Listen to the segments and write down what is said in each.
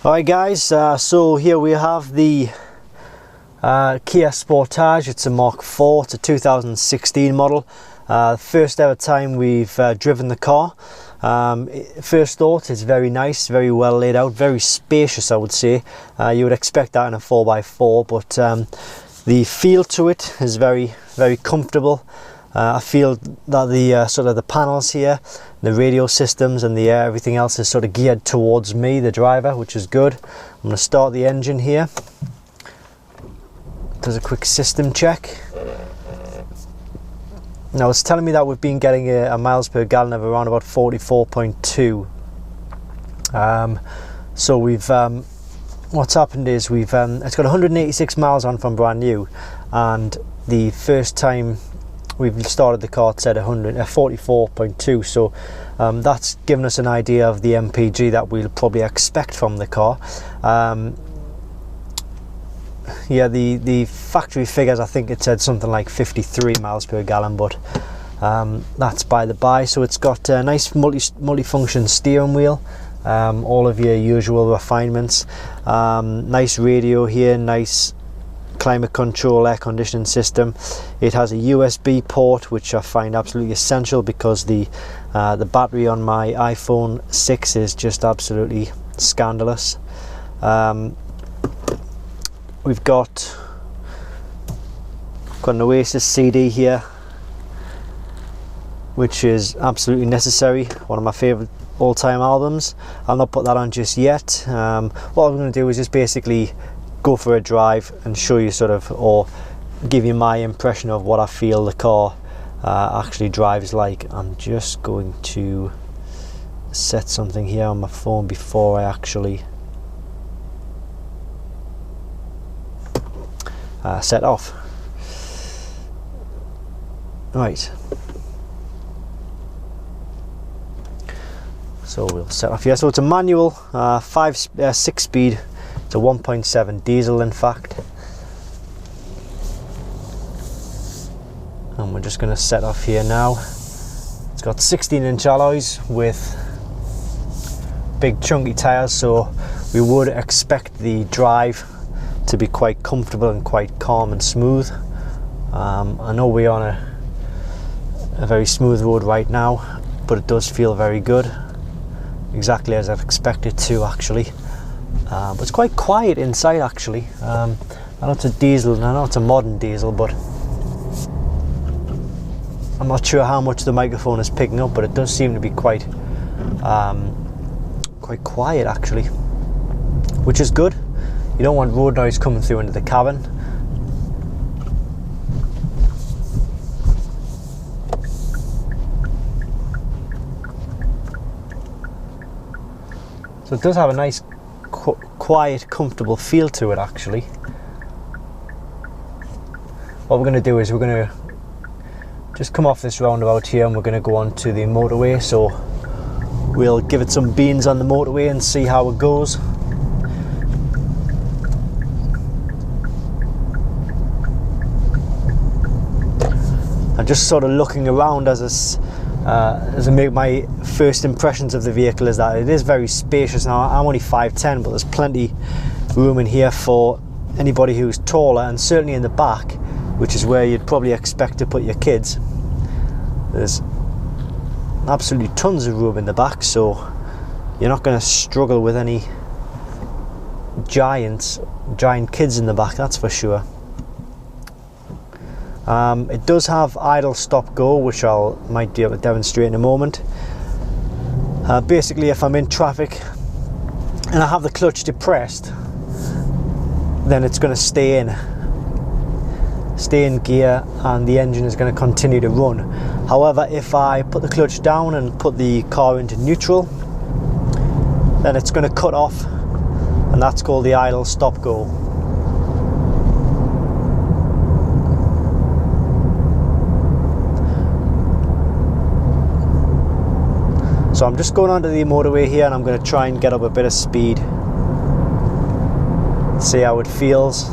Alright guys, so here we have the Kia Sportage. It's a Mk4, it's a 2016 model. First ever time we've driven the car. First thought, it's very nice, very well laid out, very spacious I would say. You would expect that in a 4x4, but the feel to it is very comfortable. I feel that the sort of the panels here, the radio systems and the everything else is sort of geared towards me, the driver, which is good. I'm going to start the engine here. Does a quick system check. Now it's telling me that we've been getting a miles per gallon of around about 44.2. So we've what's happened is we've it's got 186 miles on from brand new, and the first time we've started the car it said 44.2, so that's given us an idea of the MPG that we'll probably expect from the car. Yeah, the factory figures, I think it said something like 53 miles per gallon, but that's by the by. So it's got a nice multifunction steering wheel, all of your usual refinements, nice radio here, nice climate control, air conditioning system. It has a USB port, which I find absolutely essential because the battery on my iPhone 6 is just absolutely scandalous. We've got an Oasis CD here, which is absolutely necessary, one of my favourite all-time albums. I'll not put that on just yet. What I'm going to do is just basically go for a drive and show you sort of, or give you my impression of what I feel the car actually drives like. I'm just going to set something here on my phone before I actually set off. Right, so we'll set off here. So it's a manual 6-speed. It's a 1.7 diesel in fact, and we're just going to set off here now. It's got 16-inch alloys with big chunky tyres, so we would expect the drive to be quite comfortable and quite calm and smooth. I know we're on a very smooth road right now, but it does feel very good, exactly as I've expected to actually. But it's quite quiet inside actually. I know it's a diesel and I know it's a modern diesel, but I'm not sure how much the microphone is picking up, but it does seem to be quite quiet actually, which is good. You don't want road noise coming through into the cabin. So it does have a nice quiet, comfortable feel to it actually. What we're going to do is we're going to just come off this roundabout here and we're going to go on to the motorway, so we'll give it some beans on the motorway and see how it goes. I'm just sort of looking around as I make my first impressions of the vehicle, is that it is very spacious. Now I'm only 5'10", but there's plenty room in here for anybody who's taller, and certainly in the back, which is where you'd probably expect to put your kids. There's absolutely tons of room in the back, so you're not going to struggle with any giant kids in the back, that's for sure. It does have idle stop go, which might be able to demonstrate in a moment. Basically, if I'm in traffic and I have the clutch depressed, then it's going to stay in gear and the engine is going to continue to run. However, if I put the clutch down and put the car into neutral, then it's going to cut off, and that's called the idle stop go. So I'm just going onto the motorway here and I'm going to try and get up a bit of speed, see how it feels.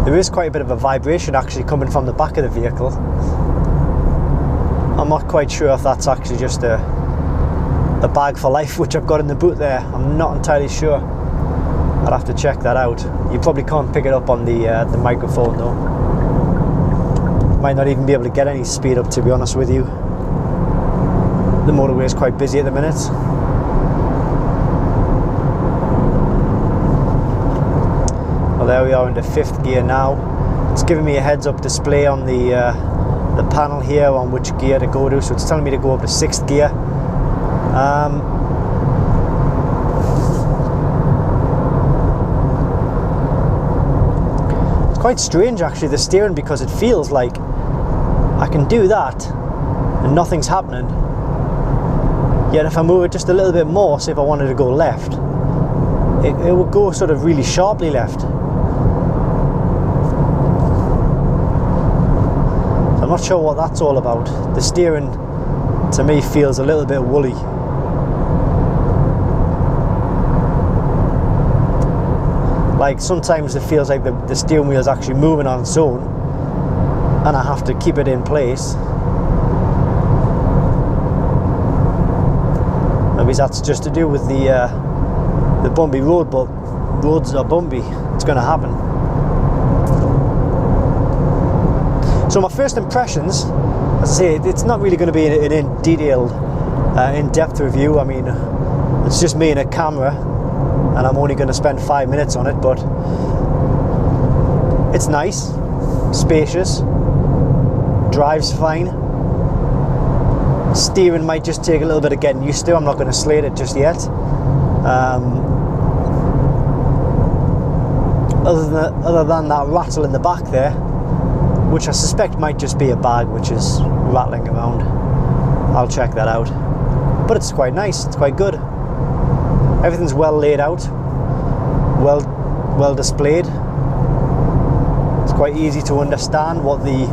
There is quite a bit of a vibration actually coming from the back of the vehicle. I'm not quite sure if that's actually just a bag for life which I've got in the boot there. I'm not entirely sure. I'd have to check that out. You probably can't pick it up on the microphone though. Might not even be able to get any speed up, to be honest with you. The motorway is quite busy at the minute. Well, there we are into 5th gear now. It's giving me a heads-up display on the panel here on which gear to go to, so it's telling me to go up to 6th gear. It's quite strange actually, the steering, because it feels like I can do that and nothing's happening. Yet if I move it just a little bit more, say if I wanted to go left, it would go sort of really sharply left. So I'm not sure what that's all about. The steering to me feels a little bit woolly. Like sometimes it feels like the steering wheel is actually moving on its own and I have to keep it in place. Maybe that's just to do with the bumpy road, but roads are bumpy. It's going to happen. So my first impressions, as I say, it's not really going to be an in-depth review. I mean, it's just me and a camera, and I'm only going to spend 5 minutes on it, but it's nice, spacious, drives fine. Steering might just take a little bit of getting used to. I'm not going to slate it just yet. Other than that rattle in the back there, which I suspect might just be a bag which is rattling around. I'll check that out. But it's quite nice, it's quite good. Everything's well laid out, well displayed. It's quite easy to understand what the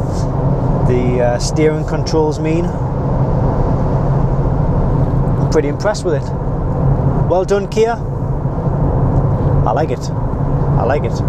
steering controls mean. I'm pretty impressed with it. Well done, Kia. I like it. I like it.